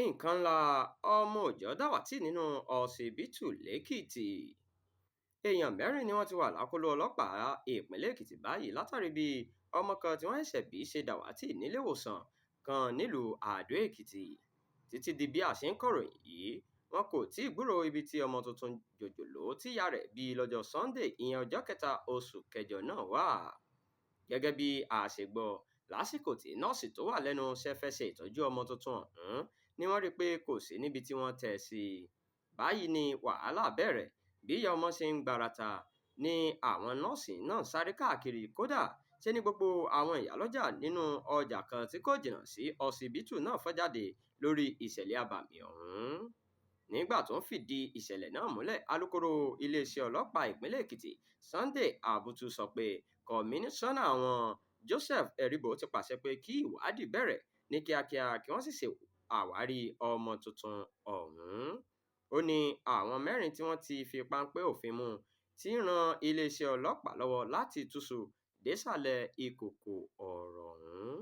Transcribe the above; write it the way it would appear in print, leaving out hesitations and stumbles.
nǹkan ńlá ọmọ òòjọ́ dàwátì nínú ọsibítù lẹ́kìtì. Èèyàn mẹ́rin ni wọ́n ti wà lákọlò ọlọ́pàá ìpínlẹ̀ Èkìtì báyìí látàrí bí ọmọ kan tí wọ́n ṣẹ̀ṣẹ̀ bí ṣe dàwátì níléèwòsàn kan nílùú Àdó-Èkìtì. Títí di bí a ṣe ń kọ̀ròyìn yìí, wọn kò tíì gbúròó ibi tí ọmọ tuntun jòjòló tíyá rẹ̀ bí lọ́jọ́ Sunday ìyẹn ọjọ́ kẹta oṣù kẹjọ náà wà. Gẹ́gẹ́ bí a ṣe gbọ́, lásìkò tí nọ́ọ̀sì tó wà lẹ́nu iṣẹ́ fẹ́ ṣe ìtọ́jú ọmọ tuntun ọ̀hún ni wọ́n rí i pé kò sí níbi tí wọ́n tẹ́ ẹ sí. Báyìí ni wàhálà bẹ̀rẹ̀. Bí ìyá ọmọ ṣe ń gbarata ni àwọn nọ́ọ̀sì náà sáré káàkiri, kódà ṣe ni gbogbo àwọn ìyálọ́jà nínú ọjà kan tí kò jìnnà sí ọsibítù náà fọ́ jáde lórí ìṣẹ̀lẹ̀ abàmì ọ̀hún. Nígbà tó ń fìdí ìṣẹ̀lẹ̀ náà múlẹ̀, alukoro iléeṣẹ́ ọlọ́pàá ìpínlẹ̀ Èkìtì Sunday Abutu sọ pé kọmíṣánná wọn Joseph Eribo ti pàṣẹ pé kí ìwádìí bẹ̀rẹ̀ ní kíákíá kí wọ́n sì ṣe àwárí ọmọ tuntun ọ̀hún. Ó ní àwọn mẹ́rin tí wọ́n ti fi páńpẹ́ òfin mú ti ran iléeṣẹ́ ọlọ́pàá lọ́wọ́ láti túṣu désàlẹ̀ ìkòkò ọ̀rọ̀ ọ̀hún.